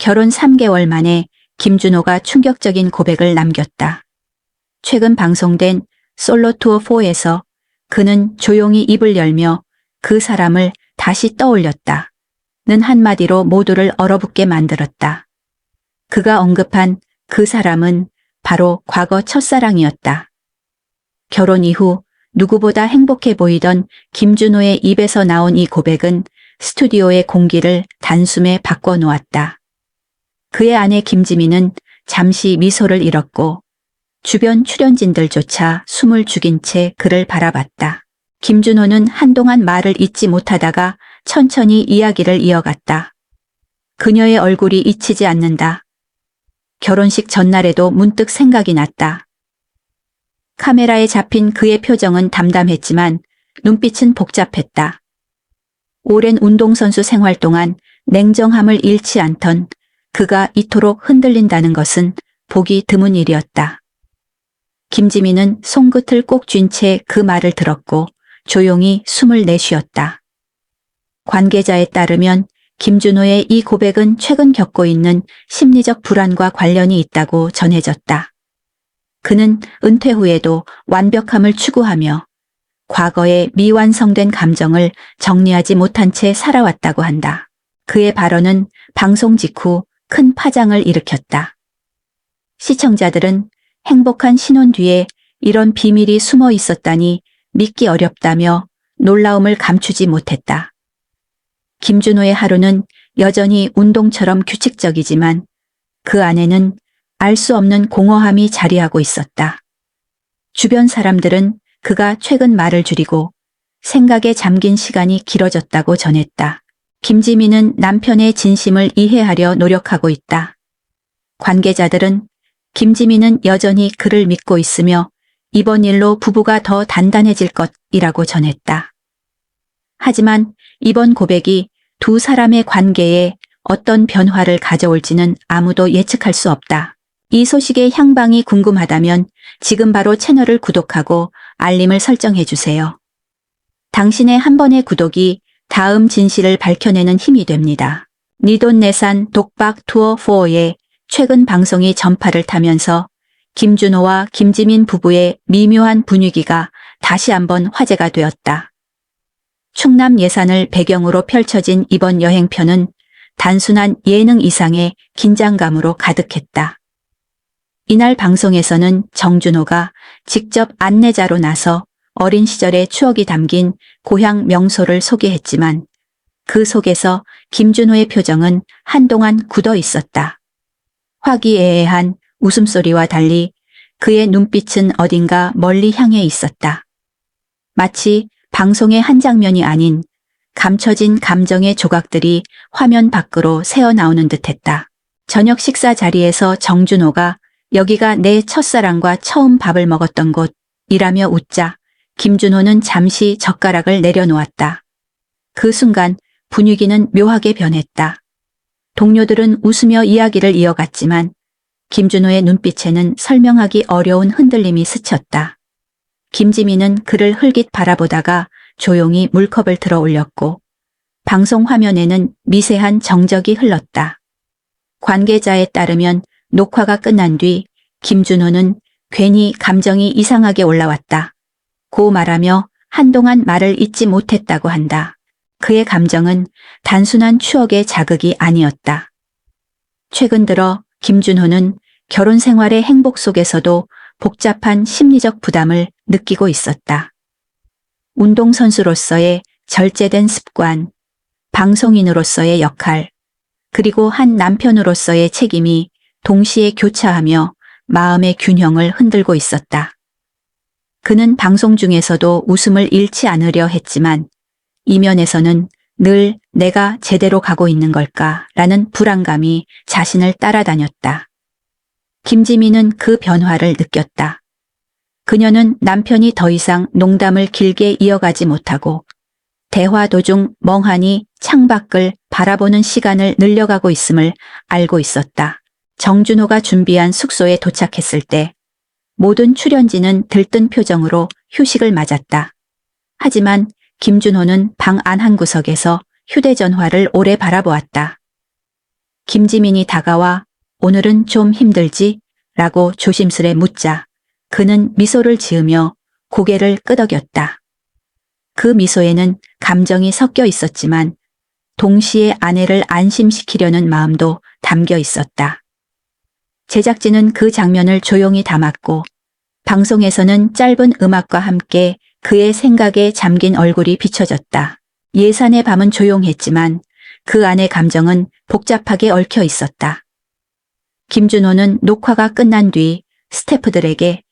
결혼 3개월 만에 김준호가 충격적인 고백을 남겼다. 최근 방송된 솔로 투어 4에서 그는 조용히 입을 열며 그 사람을 다시 떠올렸다. 는 한마디로 모두를 얼어붙게 만들었다. 그가 언급한 그 사람은 바로 과거 첫사랑이었다. 결혼 이후 누구보다 행복해 보이던 김준호의 입에서 나온 이 고백은 스튜디오의 공기를 단숨에 바꿔놓았다. 그의 아내 김지민은 잠시 미소를 잃었고 주변 출연진들조차 숨을 죽인 채 그를 바라봤다. 김준호는 한동안 말을 잇지 못하다가 천천히 이야기를 이어갔다. 그녀의 얼굴이 잊히지 않는다. 결혼식 전날에도 문득 생각이 났다. 카메라에 잡힌 그의 표정은 담담했지만 눈빛은 복잡했다. 오랜 운동선수 생활 동안 냉정함을 잃지 않던 그가 이토록 흔들린다는 것은 보기 드문 일이었다. 김지민은 손끝을 꼭 쥔 채 그 말을 들었고 조용히 숨을 내쉬었다. 관계자에 따르면 김준호의 이 고백은 최근 겪고 있는 심리적 불안과 관련이 있다고 전해졌다. 그는 은퇴 후에도 완벽함을 추구하며 과거의 미완성된 감정을 정리하지 못한 채 살아왔다고 한다. 그의 발언은 방송 직후 큰 파장을 일으켰다. 시청자들은 행복한 신혼 뒤에 이런 비밀이 숨어 있었다니 믿기 어렵다며 놀라움을 감추지 못했다. 김준호의 하루는 여전히 운동처럼 규칙적이지만 그 안에는 알 수 없는 공허함이 자리하고 있었다. 주변 사람들은 그가 최근 말을 줄이고 생각에 잠긴 시간이 길어졌다고 전했다. 김지민은 남편의 진심을 이해하려 노력하고 있다. 관계자들은 김지민은 여전히 그를 믿고 있으며 이번 일로 부부가 더 단단해질 것이라고 전했다. 하지만 이번 고백이 두 사람의 관계에 어떤 변화를 가져올지는 아무도 예측할 수 없다. 이 소식의 향방이 궁금하다면 지금 바로 채널을 구독하고 알림을 설정해 주세요. 당신의 한 번의 구독이 다음 진실을 밝혀내는 힘이 됩니다. 니돈내산 독박 투어 4의 최근 방송이 전파를 타면서 김준호와 김지민 부부의 미묘한 분위기가 다시 한번 화제가 되었다. 충남 예산을 배경으로 펼쳐진 이번 여행편은 단순한 예능 이상의 긴장감으로 가득했다. 이날 방송에서는 정준호가 직접 안내자로 나서 어린 시절의 추억이 담긴 고향 명소를 소개했지만 그 속에서 김준호의 표정은 한동안 굳어 있었다. 화기애애한 웃음소리와 달리 그의 눈빛은 어딘가 멀리 향해 있었다. 마치 방송의 한 장면이 아닌 감춰진 감정의 조각들이 화면 밖으로 새어나오는 듯했다. 저녁 식사 자리에서 정준호가 여기가 내 첫사랑과 처음 밥을 먹었던 곳이라며 웃자 김준호는 잠시 젓가락을 내려놓았다. 그 순간 분위기는 묘하게 변했다. 동료들은 웃으며 이야기를 이어갔지만 김준호의 눈빛에는 설명하기 어려운 흔들림이 스쳤다. 김지민은 그를 흘깃 바라보다가 조용히 물컵을 들어 올렸고 방송 화면에는 미세한 정적이 흘렀다. 관계자에 따르면 녹화가 끝난 뒤 김준호는 괜히 감정이 이상하게 올라왔다. 고 말하며 한동안 말을 잇지 못했다고 한다. 그의 감정은 단순한 추억의 자극이 아니었다. 최근 들어 김준호는 결혼 생활의 행복 속에서도 복잡한 심리적 부담을 느끼고 있었다. 운동선수로서의 절제된 습관, 방송인으로서의 역할, 그리고 한 남편으로서의 책임이 동시에 교차하며 마음의 균형을 흔들고 있었다. 그는 방송 중에서도 웃음을 잃지 않으려 했지만 이면에서는 늘 내가 제대로 가고 있는 걸까라는 불안감이 자신을 따라다녔다. 김지민은 그 변화를 느꼈다. 그녀는 남편이 더 이상 농담을 길게 이어가지 못하고 대화 도중 멍하니 창밖을 바라보는 시간을 늘려가고 있음을 알고 있었다. 정준호가 준비한 숙소에 도착했을 때 모든 출연진은 들뜬 표정으로 휴식을 맞았다. 하지만 김준호는 방 안 한 구석에서 휴대전화를 오래 바라보았다. 김지민이 다가와 오늘은 좀 힘들지? 라고 조심스레 묻자 그는 미소를 지으며 고개를 끄덕였다. 그 미소에는 감정이 섞여 있었지만 동시에 아내를 안심시키려는 마음도 담겨 있었다. 제작진은 그 장면을 조용히 담았고 방송에서는 짧은 음악과 함께 그의 생각에 잠긴 얼굴이 비춰졌다. 예산의 밤은 조용했지만 그 안의 감정은 복잡하게 얽혀 있었다. 김준호는 녹화가 끝난 뒤 스태프들에게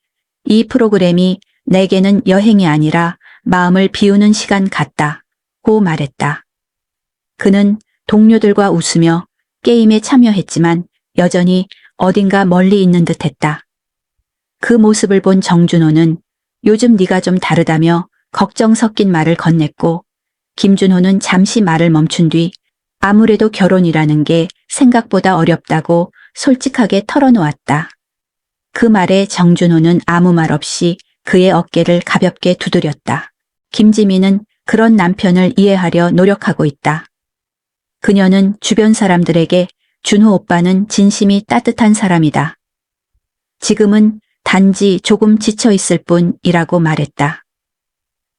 이 프로그램이 내게는 여행이 아니라 마음을 비우는 시간 같다고 말했다. 그는 동료들과 웃으며 게임에 참여했지만 여전히 어딘가 멀리 있는 듯했다. 그 모습을 본 정준호는 요즘 네가 좀 다르다며 걱정 섞인 말을 건넸고 김준호는 잠시 말을 멈춘 뒤 아무래도 결혼이라는 게 생각보다 어렵다고 솔직하게 털어놓았다. 그 말에 정준호는 아무 말 없이 그의 어깨를 가볍게 두드렸다. 김지민은 그런 남편을 이해하려 노력하고 있다. 그녀는 주변 사람들에게 준호 오빠는 진심이 따뜻한 사람이다. 지금은 단지 조금 지쳐 있을 뿐이라고 말했다.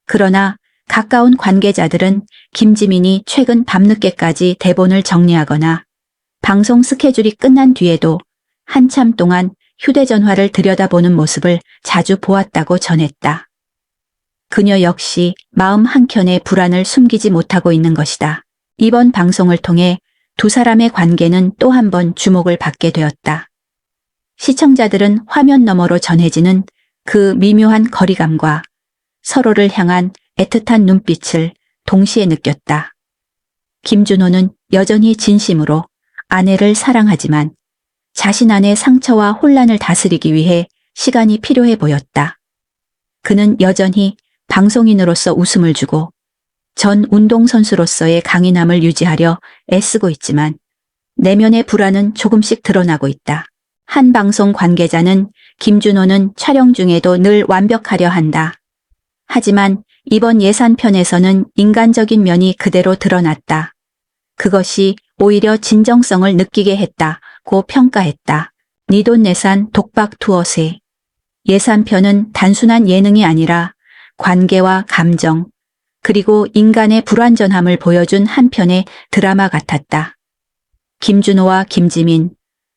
그러나 가까운 관계자들은 김지민이 최근 밤늦게까지 대본을 정리하거나 방송 스케줄이 끝난 뒤에도 한참 동안 휴대전화를 들여다보는 모습을 자주 보았다고 전했다. 그녀 역시 마음 한켠에 불안을 숨기지 못하고 있는 것이다. 이번 방송을 통해 두 사람의 관계는 또 한 번 주목을 받게 되었다. 시청자들은 화면 너머로 전해지는 그 미묘한 거리감과 서로를 향한 애틋한 눈빛을 동시에 느꼈다. 김준호는 여전히 진심으로 아내를 사랑하지만 자신 안의 상처와 혼란을 다스리기 위해 시간이 필요해 보였다. 그는 여전히 방송인으로서 웃음을 주고 전 운동선수로서의 강인함을 유지하려 애쓰고 있지만 내면의 불안은 조금씩 드러나고 있다. 한 방송 관계자는 김준호는 촬영 중에도 늘 완벽하려 한다. 하지만 이번 예산편에서는 인간적인 면이 그대로 드러났다. 그것이 오히려 진정성을 느끼게 했다고 평가했다. 니돈내산 독박 투어세. 예산편은 단순한 예능이 아니라 관계와 감정, 그리고 인간의 불완전함을 보여준 한 편의 드라마 같았다. 김준호와 김지민,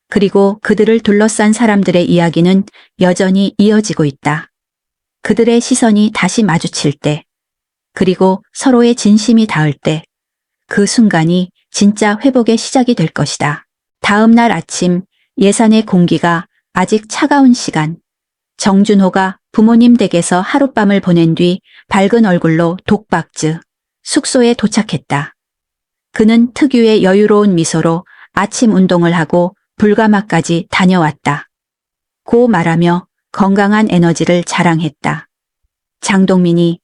그리고 그들을 둘러싼 사람들의 이야기는 여전히 이어지고 있다. 그들의 시선이 다시 마주칠 때, 그리고 서로의 진심이 닿을 때, 그 순간이 진짜 회복의 시작이 될 것이다. 다음 날 아침 예산의 공기가 아직 차가운 시간, 정준호가 부모님 댁에서 하룻밤을 보낸 뒤 밝은 얼굴로 독박즈 숙소에 도착했다. 그는 특유의 여유로운 미소로 아침 운동을 하고 불가마까지 다녀왔다. 고 말하며 건강한 에너지를 자랑했다. 장동민이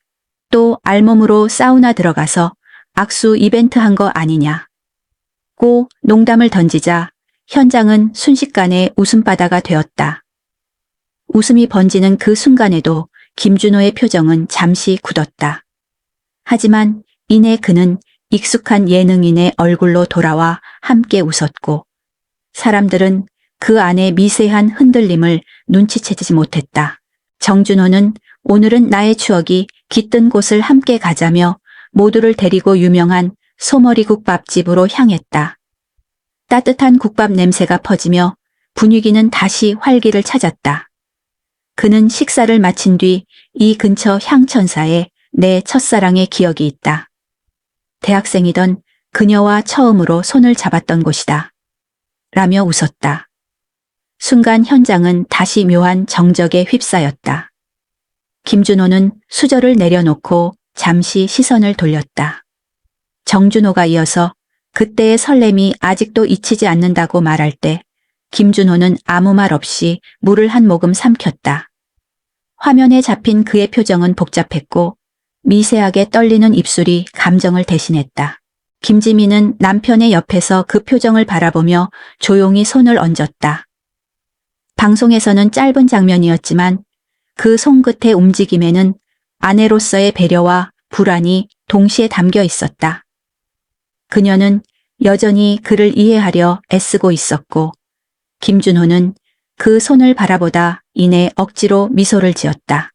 또 알몸으로 사우나 들어가서 악수 이벤트 한 거 아니냐. 고 농담을 던지자 현장은 순식간에 웃음바다가 되었다. 웃음이 번지는 그 순간에도 김준호의 표정은 잠시 굳었다. 하지만 이내 그는 익숙한 예능인의 얼굴로 돌아와 함께 웃었고 사람들은 그 안의 미세한 흔들림을 눈치채지 못했다. 정준호는 오늘은 나의 추억이 깃든 곳을 함께 가자며 모두를 데리고 유명한 소머리 국밥집으로 향했다. 따뜻한 국밥 냄새가 퍼지며 분위기는 다시 활기를 찾았다. 그는 식사를 마친 뒤 이 근처 향천사에 내 첫사랑의 기억이 있다. 대학생이던 그녀와 처음으로 손을 잡았던 곳이다. 라며 웃었다. 순간 현장은 다시 묘한 정적에 휩싸였다. 김준호는 수저를 내려놓고 잠시 시선을 돌렸다. 정준호가 이어서 그때의 설렘이 아직도 잊히지 않는다고 말할 때 김준호는 아무 말 없이 물을 한 모금 삼켰다. 화면에 잡힌 그의 표정은 복잡했고 미세하게 떨리는 입술이 감정을 대신했다. 김지민은 남편의 옆에서 그 표정을 바라보며 조용히 손을 얹었다. 방송에서는 짧은 장면이었지만 그 손끝의 움직임에는 아내로서의 배려와 불안이 동시에 담겨 있었다. 그녀는 여전히 그를 이해하려 애쓰고 있었고 김준호는 그 손을 바라보다 이내 억지로 미소를 지었다.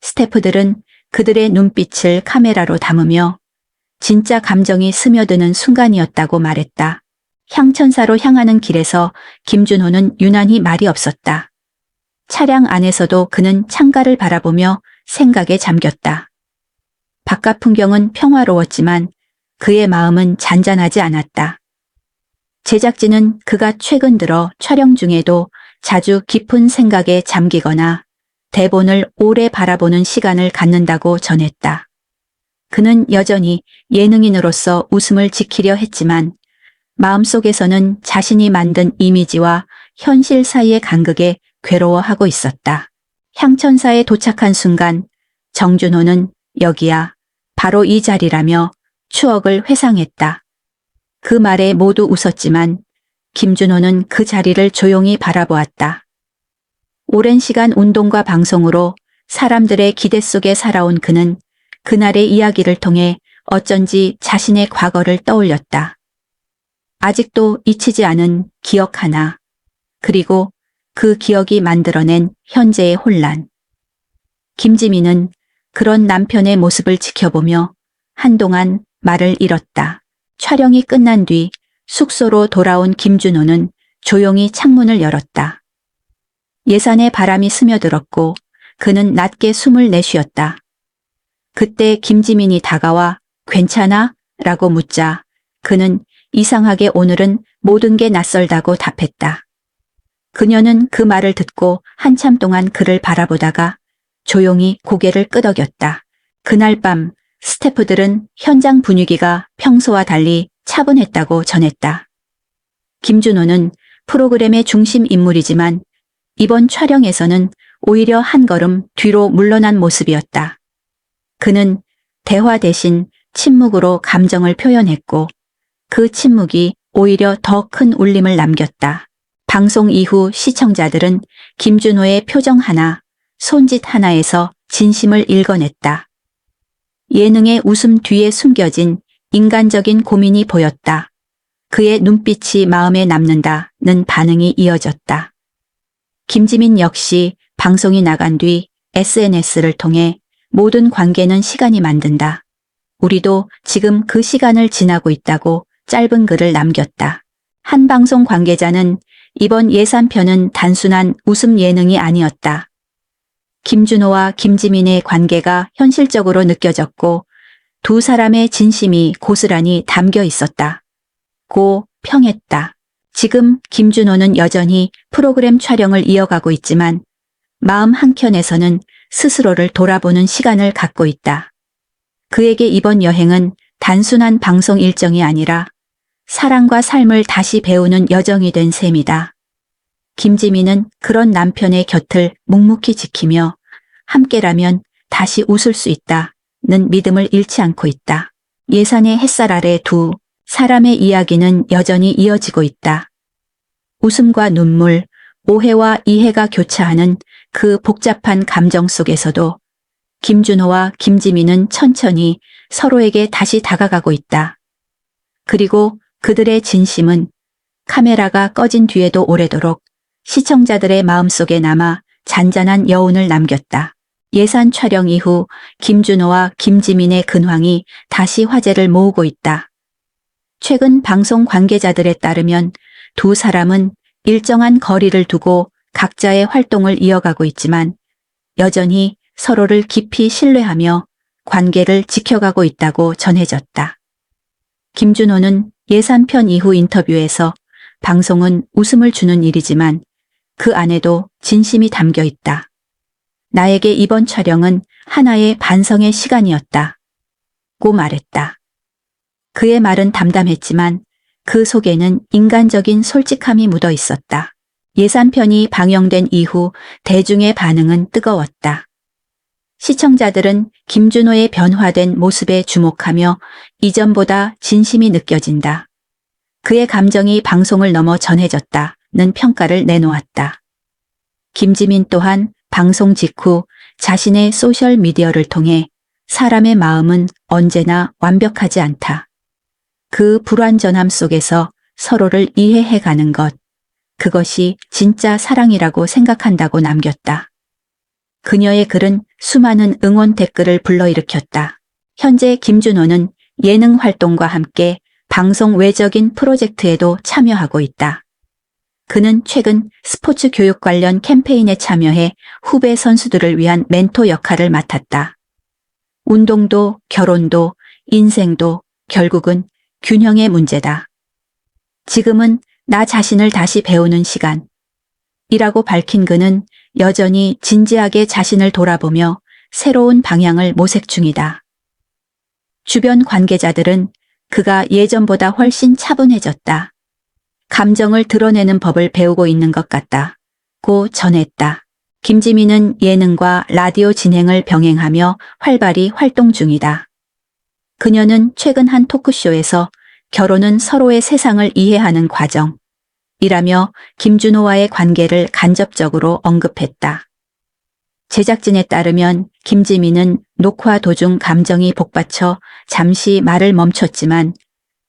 스태프들은 그들의 눈빛을 카메라로 담으며 진짜 감정이 스며드는 순간이었다고 말했다. 향천사로 향하는 길에서 김준호는 유난히 말이 없었다. 차량 안에서도 그는 창가를 바라보며 생각에 잠겼다. 바깥 풍경은 평화로웠지만 그의 마음은 잔잔하지 않았다. 제작진은 그가 최근 들어 촬영 중에도 자주 깊은 생각에 잠기거나 대본을 오래 바라보는 시간을 갖는다고 전했다. 그는 여전히 예능인으로서 웃음을 지키려 했지만 마음속에서는 자신이 만든 이미지와 현실 사이의 간극에 괴로워하고 있었다. 향천사에 도착한 순간 정준호는 여기야, 바로 이 자리라며 추억을 회상했다. 그 말에 모두 웃었지만 김준호는 그 자리를 조용히 바라보았다. 오랜 시간 운동과 방송으로 사람들의 기대 속에 살아온 그는 그날의 이야기를 통해 어쩐지 자신의 과거를 떠올렸다. 아직도 잊히지 않은 기억 하나, 그리고 그 기억이 만들어낸 현재의 혼란. 김지민은 그런 남편의 모습을 지켜보며 한동안 말을 잃었다. 촬영이 끝난 뒤 숙소로 돌아온 김준호는 조용히 창문을 열었다. 예산에 바람이 스며들었고 그는 낮게 숨을 내쉬었다. 그때 김지민이 다가와 괜찮아? 라고 묻자 그는 이상하게 오늘은 모든 게 낯설다고 답했다. 그녀는 그 말을 듣고 한참 동안 그를 바라보다가 조용히 고개를 끄덕였다. 그날 밤 스태프들은 현장 분위기가 평소와 달리 차분했다고 전했다. 김준호는 프로그램의 중심 인물이지만 이번 촬영에서는 오히려 한 걸음 뒤로 물러난 모습이었다. 그는 대화 대신 침묵으로 감정을 표현했고 그 침묵이 오히려 더 큰 울림을 남겼다. 방송 이후 시청자들은 김준호의 표정 하나, 손짓 하나에서 진심을 읽어냈다. 예능의 웃음 뒤에 숨겨진 인간적인 고민이 보였다. 그의 눈빛이 마음에 남는다는 반응이 이어졌다. 김지민 역시 방송이 나간 뒤 SNS를 통해 모든 관계는 시간이 만든다. 우리도 지금 그 시간을 지나고 있다고 짧은 글을 남겼다. 한 방송 관계자는 이번 예산편은 단순한 웃음 예능이 아니었다. 김준호와 김지민의 관계가 현실적으로 느껴졌고 두 사람의 진심이 고스란히 담겨 있었다. 고 평했다. 지금 김준호는 여전히 프로그램 촬영을 이어가고 있지만 마음 한켠에서는 스스로를 돌아보는 시간을 갖고 있다. 그에게 이번 여행은 단순한 방송 일정이 아니라 사랑과 삶을 다시 배우는 여정이 된 셈이다. 김지민은 그런 남편의 곁을 묵묵히 지키며 함께라면 다시 웃을 수 있다는 믿음을 잃지 않고 있다. 예산의 햇살 아래 두 사람의 이야기는 여전히 이어지고 있다. 웃음과 눈물, 오해와 이해가 교차하는 그 복잡한 감정 속에서도 김준호와 김지민은 천천히 서로에게 다시 다가가고 있다. 그리고 그들의 진심은 카메라가 꺼진 뒤에도 오래도록 시청자들의 마음속에 남아 잔잔한 여운을 남겼다. 예산 촬영 이후 김준호와 김지민의 근황이 다시 화제를 모으고 있다. 최근 방송 관계자들에 따르면 두 사람은 일정한 거리를 두고 각자의 활동을 이어가고 있지만 여전히 서로를 깊이 신뢰하며 관계를 지켜가고 있다고 전해졌다. 김준호는 예산편 이후 인터뷰에서 방송은 웃음을 주는 일이지만 그 안에도 진심이 담겨 있다. 나에게 이번 촬영은 하나의 반성의 시간이었다. 고 말했다. 그의 말은 담담했지만 그 속에는 인간적인 솔직함이 묻어 있었다. 예산편이 방영된 이후 대중의 반응은 뜨거웠다. 시청자들은 김준호의 변화된 모습에 주목하며 이전보다 진심이 느껴진다. 그의 감정이 방송을 넘어 전해졌다는 평가를 내놓았다. 김지민 또한 방송 직후 자신의 소셜미디어를 통해 사람의 마음은 언제나 완벽하지 않다. 그 불완전함 속에서 서로를 이해해가는 것. 그것이 진짜 사랑이라고 생각한다고 남겼다. 그녀의 글은 수많은 응원 댓글을 불러일으켰다. 현재 김준호는 예능 활동과 함께 방송 외적인 프로젝트에도 참여하고 있다. 그는 최근 스포츠 교육 관련 캠페인에 참여해 후배 선수들을 위한 멘토 역할을 맡았다. 운동도 결혼도 인생도 결국은 균형의 문제다. 지금은 나 자신을 다시 배우는 시간. 이라고 밝힌 그는 여전히 진지하게 자신을 돌아보며 새로운 방향을 모색 중이다. 주변 관계자들은 그가 예전보다 훨씬 차분해졌다. 감정을 드러내는 법을 배우고 있는 것 같다고 전했다. 김지민은 예능과 라디오 진행을 병행하며 활발히 활동 중이다. 그녀는 최근 한 토크쇼에서 결혼은 서로의 세상을 이해하는 과정이라며 김준호와의 관계를 간접적으로 언급했다. 제작진에 따르면 김지민은 녹화 도중 감정이 복받쳐 잠시 말을 멈췄지만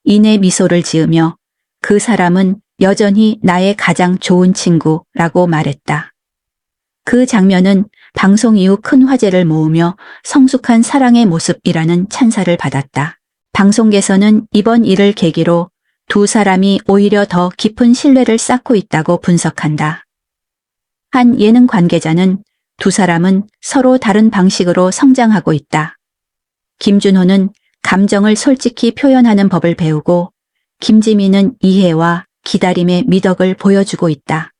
이내 미소를 지으며 그 사람은 여전히 나의 가장 좋은 친구라고 말했다. 그 장면은 방송 이후 큰 화제를 모으며 성숙한 사랑의 모습이라는 찬사를 받았다. 방송계에서는 이번 일을 계기로 두 사람이 오히려 더 깊은 신뢰를 쌓고 있다고 분석한다. 한 예능 관계자는 두 사람은 서로 다른 방식으로 성장하고 있다. 김준호는 감정을 솔직히 표현하는 법을 배우고 김지민은 이해와 기다림의 미덕을 보여주고 있다.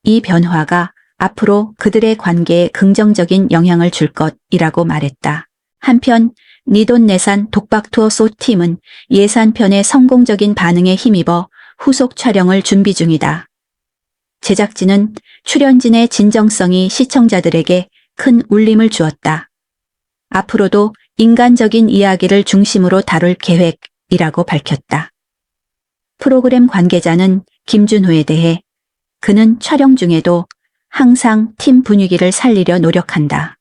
이 변화가 앞으로 그들의 관계에 긍정적인 영향을 줄 것이라고 말했다. 한편 니돈내산 독박투어 소팀은 예산편의 성공적인 반응에 힘입어 후속 촬영을 준비 중이다. 제작진은 출연진의 진정성이 시청자들에게 큰 울림을 주었다. 앞으로도 인간적인 이야기를 중심으로 다룰 계획이라고 밝혔다. 프로그램 관계자는 김준호에 대해 그는 촬영 중에도 항상 팀 분위기를 살리려 노력한다.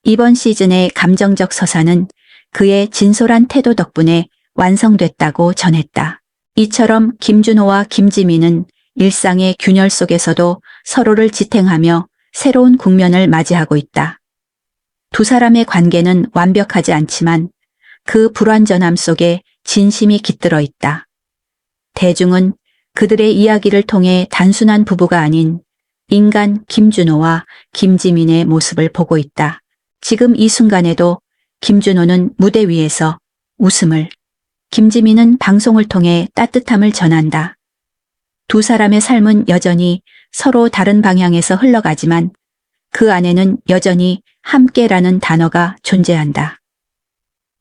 이번 시즌의 감정적 서사는 그의 진솔한 태도 덕분에 완성됐다고 전했다. 이처럼 김준호와 김지민은 일상의 균열 속에서도 서로를 지탱하며 새로운 국면을 맞이하고 있다. 두 사람의 관계는 완벽하지 않지만 그 불완전함 속에 진심이 깃들어 있다. 대중은 그들의 이야기를 통해 단순한 부부가 아닌 인간 김준호와 김지민의 모습을 보고 있다. 지금 이 순간에도 김준호는 무대 위에서 웃음을, 김지민은 방송을 통해 따뜻함을 전한다. 두 사람의 삶은 여전히 서로 다른 방향에서 흘러가지만 그 안에는 여전히 함께라는 단어가 존재한다.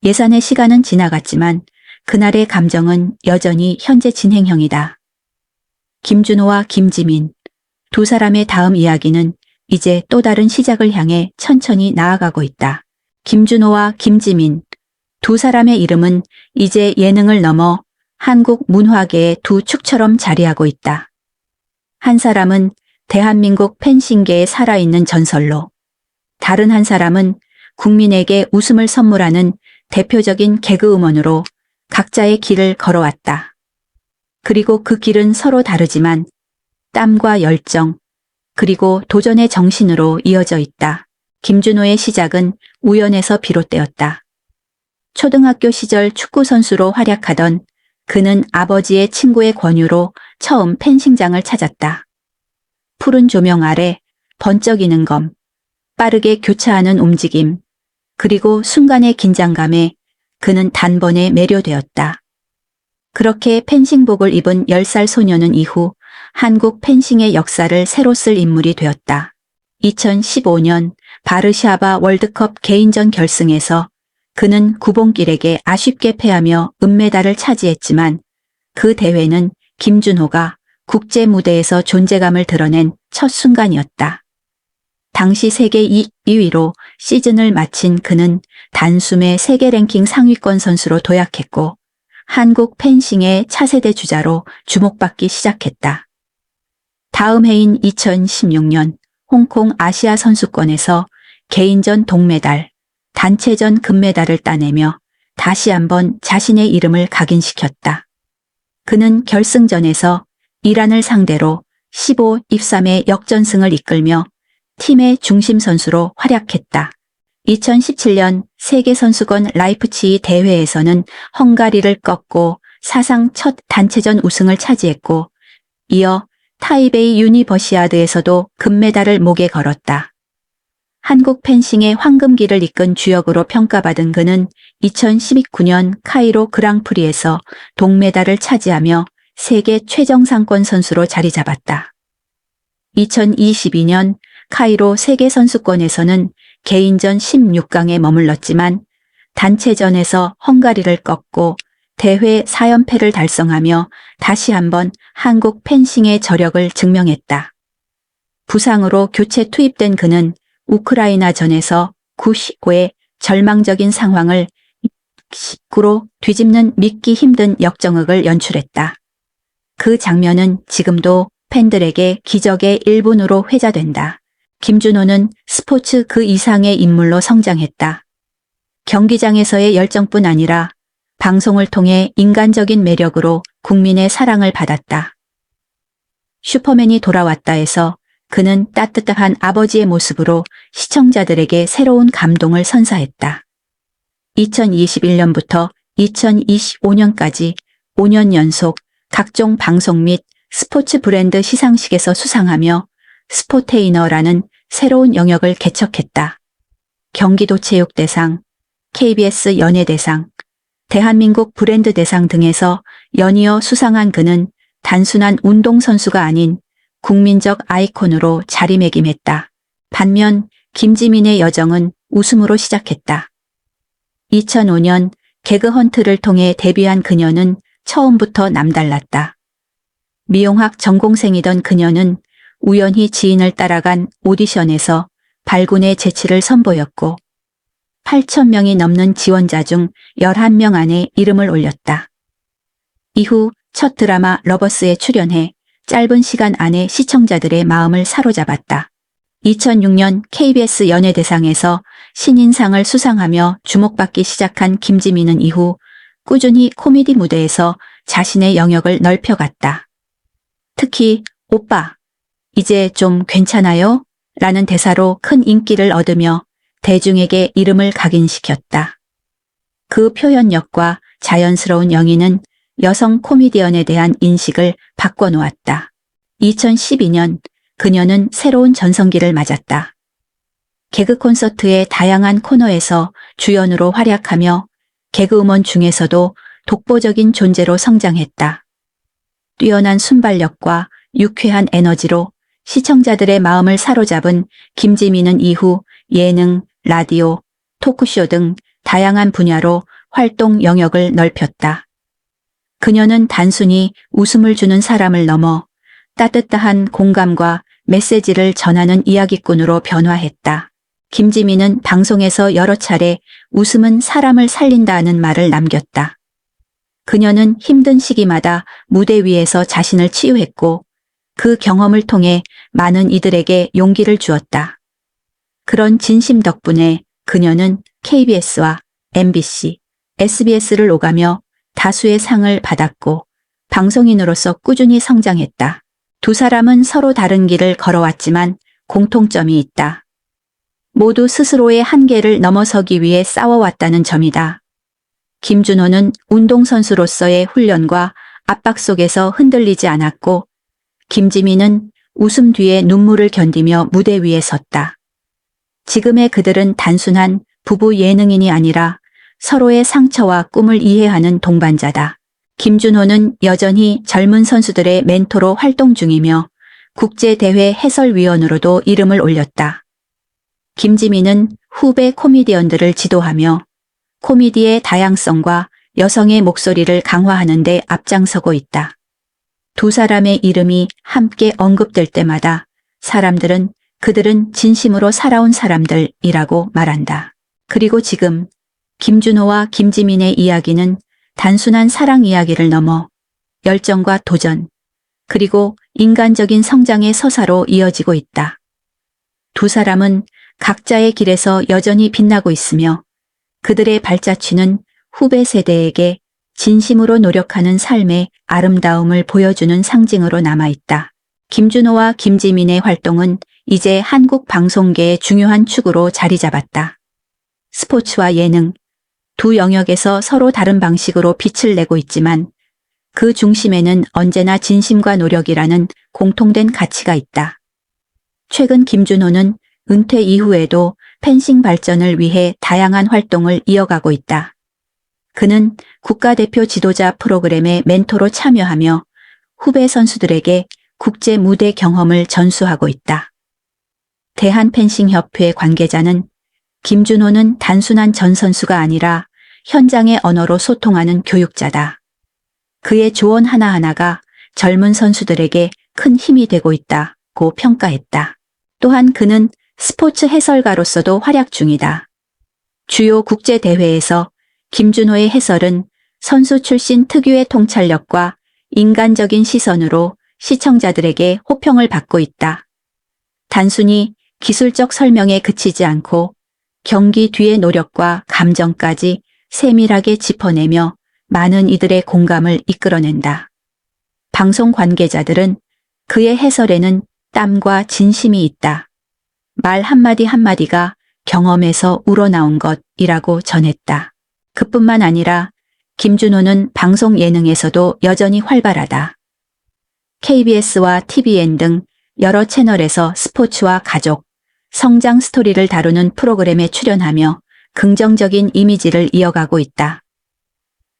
예산의 시간은 지나갔지만 그날의 감정은 여전히 현재 진행형이다. 김준호와 김지민, 두 사람의 다음 이야기는 이제 또 다른 시작을 향해 천천히 나아가고 있다. 김준호와 김지민, 두 사람의 이름은 이제 예능을 넘어 한국 문화계의 두 축처럼 자리하고 있다. 한 사람은 대한민국 펜싱계에 살아있는 전설로, 다른 한 사람은 국민에게 웃음을 선물하는 대표적인 개그우먼으로 각자의 길을 걸어왔다. 그리고 그 길은 서로 다르지만 땀과 열정, 그리고 도전의 정신으로 이어져 있다. 김준호의 시작은 우연에서 비롯되었다. 초등학교 시절 축구선수로 활약하던 그는 아버지의 친구의 권유로 처음 펜싱장을 찾았다. 푸른 조명 아래 번쩍이는 검, 빠르게 교차하는 움직임, 그리고 순간의 긴장감에 그는 단번에 매료되었다. 그렇게 펜싱복을 입은 10살 소녀는 이후 한국 펜싱의 역사를 새로 쓸 인물이 되었다. 2015년 바르샤바 월드컵 개인전 결승에서 그는 구봉길에게 아쉽게 패하며 은메달을 차지했지만 그 대회는 김준호가 국제 무대에서 존재감을 드러낸 첫 순간이었다. 당시 세계 2위로 시즌을 마친 그는 단숨에 세계 랭킹 상위권 선수로 도약했고 한국 펜싱의 차세대 주자로 주목받기 시작했다. 다음 해인 2016년 홍콩 아시아 선수권에서 개인전 동메달, 단체전 금메달을 따내며 다시 한번 자신의 이름을 각인시켰다. 그는 결승전에서 이란을 상대로 15-13의 역전승을 이끌며 팀의 중심 선수로 활약했다. 2017년 세계선수권 라이프치히 대회에서는 헝가리를 꺾고 사상 첫 단체전 우승을 차지했고, 이어 타이베이 유니버시아드에서도 금메달을 목에 걸었다. 한국 펜싱의 황금기를 이끈 주역으로 평가받은 그는 2019년 카이로 그랑프리에서 동메달을 차지하며 세계 최정상권 선수로 자리 잡았다. 2022년 카이로 세계선수권에서는 개인전 16강에 머물렀지만 단체전에서 헝가리를 꺾고 대회 4연패를 달성하며 다시 한번 한국 펜싱의 저력을 증명했다. 부상으로 교체 투입된 그는 우크라이나전에서 9-19의 절망적인 상황을 19로 뒤집는 믿기 힘든 역정극을 연출했다. 그 장면은 지금도 팬들에게 기적의 일본으로 회자된다. 김준호는 스포츠 그 이상의 인물로 성장했다. 경기장에서의 열정뿐 아니라 방송을 통해 인간적인 매력으로 국민의 사랑을 받았다. 슈퍼맨이 돌아왔다에서 그는 따뜻한 아버지의 모습으로 시청자들에게 새로운 감동을 선사했다. 2021년부터 2025년까지 5년 연속 각종 방송 및 스포츠 브랜드 시상식에서 수상하며 스포테이너라는 새로운 영역을 개척했다. 경기도 체육대상, KBS 연예대상, 대한민국 브랜드대상 등에서 연이어 수상한 그는 단순한 운동선수가 아닌 국민적 아이콘으로 자리매김했다. 반면 김지민의 여정은 웃음으로 시작했다. 2005년 개그헌트를 통해 데뷔한 그녀는 처음부터 남달랐다. 미용학 전공생이던 그녀는 우연히 지인을 따라간 오디션에서 발군의 재치를 선보였고 8,000명이 넘는 지원자 중 11명 안에 이름을 올렸다. 이후 첫 드라마 러버스에 출연해 짧은 시간 안에 시청자들의 마음을 사로잡았다. 2006년 KBS 연예대상에서 신인상을 수상하며 주목받기 시작한 김지민은 이후 꾸준히 코미디 무대에서 자신의 영역을 넓혀갔다. 특히 오빠, 이제 좀 괜찮아요? 라는 대사로 큰 인기를 얻으며 대중에게 이름을 각인시켰다. 그 표현력과 자연스러운 영희는 여성 코미디언에 대한 인식을 바꿔놓았다. 2012년 그녀는 새로운 전성기를 맞았다. 개그 콘서트의 다양한 코너에서 주연으로 활약하며 개그우먼 중에서도 독보적인 존재로 성장했다. 뛰어난 순발력과 유쾌한 에너지로 시청자들의 마음을 사로잡은 김지민은 이후 예능, 라디오, 토크쇼 등 다양한 분야로 활동 영역을 넓혔다. 그녀는 단순히 웃음을 주는 사람을 넘어 따뜻한 공감과 메시지를 전하는 이야기꾼으로 변화했다. 김지민은 방송에서 여러 차례 웃음은 사람을 살린다는 말을 남겼다. 그녀는 힘든 시기마다 무대 위에서 자신을 치유했고 그 경험을 통해 많은 이들에게 용기를 주었다. 그런 진심 덕분에 그녀는 KBS와 MBC, SBS를 오가며 다수의 상을 받았고 방송인으로서 꾸준히 성장했다. 두 사람은 서로 다른 길을 걸어왔지만 공통점이 있다. 모두 스스로의 한계를 넘어서기 위해 싸워왔다는 점이다. 김준호는 운동선수로서의 훈련과 압박 속에서 흔들리지 않았고 김지민은 웃음 뒤에 눈물을 견디며 무대 위에 섰다. 지금의 그들은 단순한 부부 예능인이 아니라 서로의 상처와 꿈을 이해하는 동반자다. 김준호는 여전히 젊은 선수들의 멘토로 활동 중이며 국제대회 해설위원으로도 이름을 올렸다. 김지민은 후배 코미디언들을 지도하며 코미디의 다양성과 여성의 목소리를 강화하는 데 앞장서고 있다. 두 사람의 이름이 함께 언급될 때마다 사람들은 그들은 진심으로 살아온 사람들이라고 말한다. 그리고 지금 김준호와 김지민의 이야기는 단순한 사랑 이야기를 넘어 열정과 도전, 그리고 인간적인 성장의 서사로 이어지고 있다. 두 사람은 각자의 길에서 여전히 빛나고 있으며 그들의 발자취는 후배 세대에게 진심으로 노력하는 삶의 아름다움을 보여주는 상징으로 남아있다. 김준호와 김지민의 활동은 이제 한국 방송계의 중요한 축으로 자리 잡았다. 스포츠와 예능, 두 영역에서 서로 다른 방식으로 빛을 내고 있지만 그 중심에는 언제나 진심과 노력이라는 공통된 가치가 있다. 최근 김준호는 은퇴 이후에도 펜싱 발전을 위해 다양한 활동을 이어가고 있다. 그는 국가대표 지도자 프로그램의 멘토로 참여하며 후배 선수들에게 국제 무대 경험을 전수하고 있다. 대한펜싱협회 관계자는 김준호는 단순한 전 선수가 아니라 현장의 언어로 소통하는 교육자다. 그의 조언 하나하나가 젊은 선수들에게 큰 힘이 되고 있다고 평가했다. 또한 그는 스포츠 해설가로서도 활약 중이다. 주요 국제대회에서 김준호의 해설은 선수 출신 특유의 통찰력과 인간적인 시선으로 시청자들에게 호평을 받고 있다. 단순히 기술적 설명에 그치지 않고 경기 뒤의 노력과 감정까지 세밀하게 짚어내며 많은 이들의 공감을 이끌어낸다. 방송 관계자들은 그의 해설에는 땀과 진심이 있다. 말 한마디 한마디가 경험에서 우러나온 것이라고 전했다. 그뿐만 아니라 김준호는 방송 예능에서도 여전히 활발하다. KBS와 TVN 등 여러 채널에서 스포츠와 가족, 성장 스토리를 다루는 프로그램에 출연하며 긍정적인 이미지를 이어가고 있다.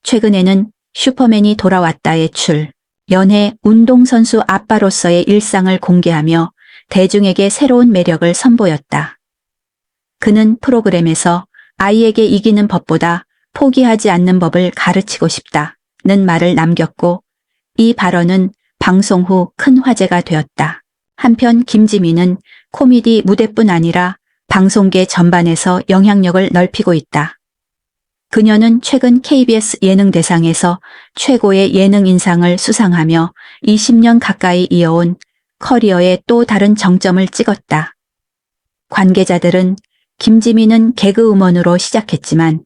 최근에는 슈퍼맨이 돌아왔다의 출, 연애 운동선수 아빠로서의 일상을 공개하며 대중에게 새로운 매력을 선보였다. 그는 프로그램에서 아이에게 이기는 법보다 포기하지 않는 법을 가르치고 싶다는 말을 남겼고 이 발언은 방송 후 큰 화제가 되었다. 한편 김지민은 코미디 무대뿐 아니라 방송계 전반에서 영향력을 넓히고 있다. 그녀는 최근 KBS 예능대상에서 최고의 예능인상을 수상하며 20년 가까이 이어온 커리어에 또 다른 정점을 찍었다. 관계자들은 김지민은 개그우먼으로 시작했지만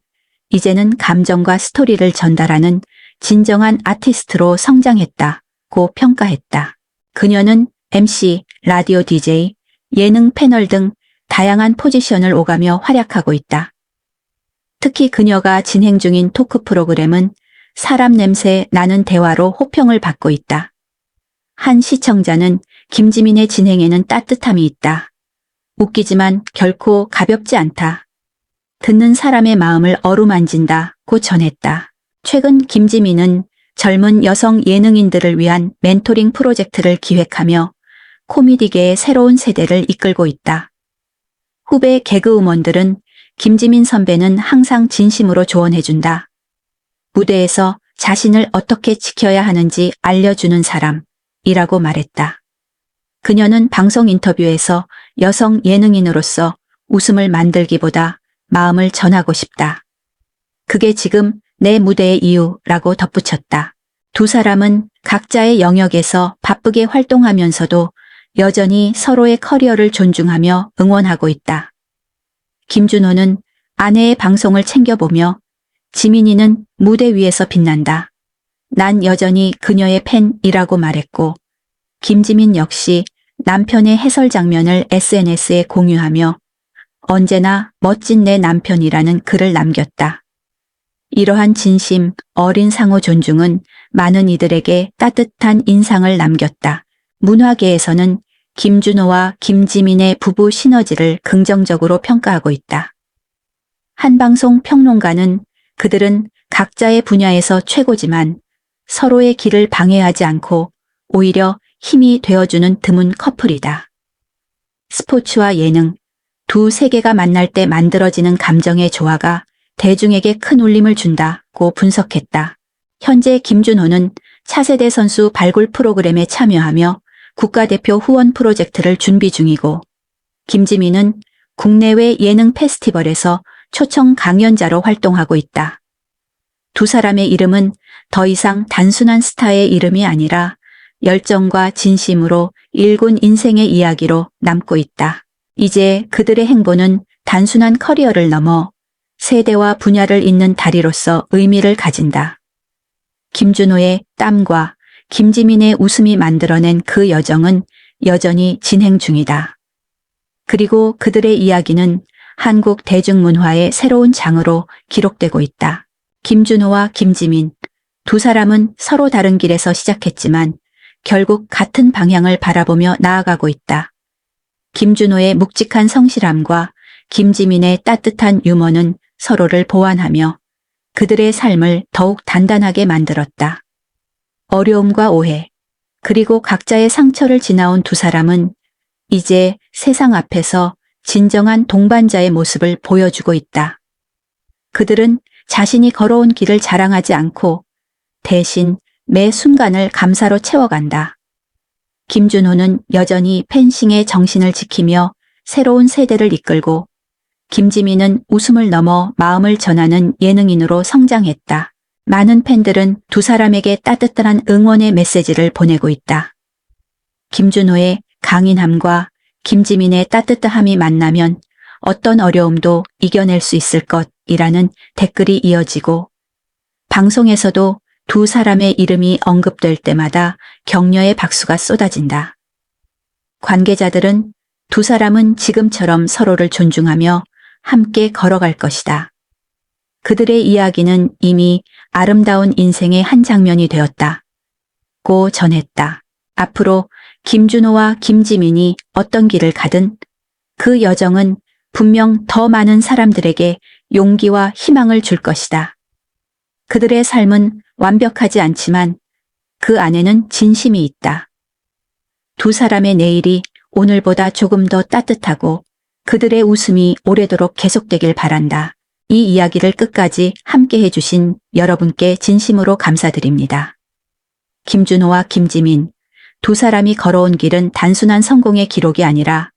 이제는 감정과 스토리를 전달하는 진정한 아티스트로 성장했다고 평가했다. 그녀는 MC, 라디오 DJ, 예능 패널 등 다양한 포지션을 오가며 활약하고 있다. 특히 그녀가 진행 중인 토크 프로그램은 사람 냄새 나는 대화로 호평을 받고 있다. 한 시청자는 김지민의 진행에는 따뜻함이 있다. 웃기지만 결코 가볍지 않다. 듣는 사람의 마음을 어루만진다고 전했다. 최근 김지민은 젊은 여성 예능인들을 위한 멘토링 프로젝트를 기획하며 코미디계의 새로운 세대를 이끌고 있다. 후배 개그우먼들은 김지민 선배는 항상 진심으로 조언해준다. 무대에서 자신을 어떻게 지켜야 하는지 알려주는 사람이라고 말했다. 그녀는 방송 인터뷰에서 여성 예능인으로서 웃음을 만들기보다 마음을 전하고 싶다. 그게 지금 내 무대의 이유라고 덧붙였다. 두 사람은 각자의 영역에서 바쁘게 활동하면서도 여전히 서로의 커리어를 존중하며 응원하고 있다. 김준호는 아내의 방송을 챙겨보며 지민이는 무대 위에서 빛난다. 난 여전히 그녀의 팬이라고 말했고 김지민 역시 남편의 해설 장면을 SNS에 공유하며 언제나 멋진 내 남편이라는 글을 남겼다. 이러한 진심, 어린 상호 존중은 많은 이들에게 따뜻한 인상을 남겼다. 문화계에서는 김준호와 김지민의 부부 시너지를 긍정적으로 평가하고 있다. 한 방송 평론가는 그들은 각자의 분야에서 최고지만 서로의 길을 방해하지 않고 오히려 힘이 되어주는 드문 커플이다. 스포츠와 예능, 두 세계가 만날 때 만들어지는 감정의 조화가 대중에게 큰 울림을 준다고 분석했다. 현재 김준호는 차세대 선수 발굴 프로그램에 참여하며 국가대표 후원 프로젝트를 준비 중이고 김지민은 국내외 예능 페스티벌에서 초청 강연자로 활동하고 있다. 두 사람의 이름은 더 이상 단순한 스타의 이름이 아니라 열정과 진심으로 일군 인생의 이야기로 남고 있다. 이제 그들의 행보는 단순한 커리어를 넘어 세대와 분야를 잇는 다리로서 의미를 가진다. 김준호의 땀과 김지민의 웃음이 만들어낸 그 여정은 여전히 진행 중이다. 그리고 그들의 이야기는 한국 대중문화의 새로운 장으로 기록되고 있다. 김준호와 김지민, 두 사람은 서로 다른 길에서 시작했지만 결국 같은 방향을 바라보며 나아가고 있다. 김준호의 묵직한 성실함과 김지민의 따뜻한 유머는 서로를 보완하며 그들의 삶을 더욱 단단하게 만들었다. 어려움과 오해, 그리고 각자의 상처를 지나온 두 사람은 이제 세상 앞에서 진정한 동반자의 모습을 보여주고 있다. 그들은 자신이 걸어온 길을 자랑하지 않고 대신 매 순간을 감사로 채워간다. 김준호는 여전히 펜싱의 정신을 지키며 새로운 세대를 이끌고 김지민은 웃음을 넘어 마음을 전하는 예능인으로 성장했다. 많은 팬들은 두 사람에게 따뜻한 응원의 메시지를 보내고 있다. 김준호의 강인함과 김지민의 따뜻함이 만나면 어떤 어려움도 이겨낼 수 있을 것이라는 댓글이 이어지고 방송에서도 두 사람의 이름이 언급될 때마다 격려의 박수가 쏟아진다. 관계자들은 두 사람은 지금처럼 서로를 존중하며 함께 걸어갈 것이다. 그들의 이야기는 이미 아름다운 인생의 한 장면이 되었다고 전했다. 앞으로 김준호와 김지민이 어떤 길을 가든 그 여정은 분명 더 많은 사람들에게 용기와 희망을 줄 것이다. 그들의 삶은 완벽하지 않지만 그 안에는 진심이 있다. 두 사람의 내일이 오늘보다 조금 더 따뜻하고 그들의 웃음이 오래도록 계속되길 바란다. 이 이야기를 끝까지 함께 해주신 여러분께 진심으로 감사드립니다. 김준호와 김지민, 두 사람이 걸어온 길은 단순한 성공의 기록이 아니라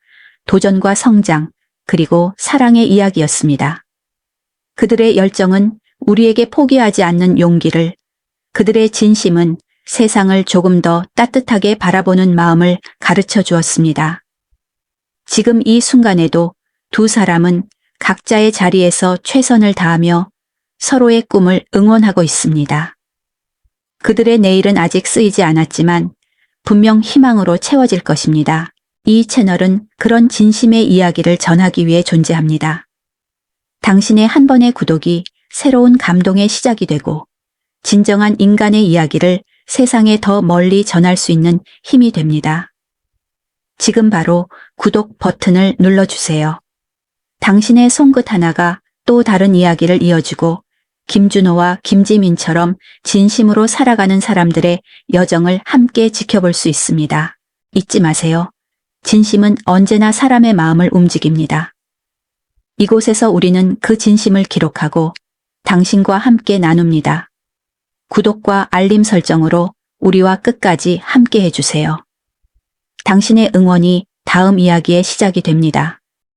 도전과 성장, 그리고 사랑의 이야기였습니다. 그들의 열정은 우리에게 포기하지 않는 용기를, 그들의 진심은 세상을 조금 더 따뜻하게 바라보는 마음을 가르쳐 주었습니다. 지금 이 순간에도 두 사람은 각자의 자리에서 최선을 다하며 서로의 꿈을 응원하고 있습니다. 그들의 내일은 아직 쓰이지 않았지만 분명 희망으로 채워질 것입니다. 이 채널은 그런 진심의 이야기를 전하기 위해 존재합니다. 당신의 한 번의 구독이 새로운 감동의 시작이 되고 진정한 인간의 이야기를 세상에 더 멀리 전할 수 있는 힘이 됩니다. 지금 바로 구독 버튼을 눌러주세요. 당신의 손끝 하나가 또 다른 이야기를 이어주고 김준호와 김지민처럼 진심으로 살아가는 사람들의 여정을 함께 지켜볼 수 있습니다. 잊지 마세요. 진심은 언제나 사람의 마음을 움직입니다. 이곳에서 우리는 그 진심을 기록하고 당신과 함께 나눕니다. 구독과 알림 설정으로 우리와 끝까지 함께 해주세요. 당신의 응원이 다음 이야기의 시작이 됩니다.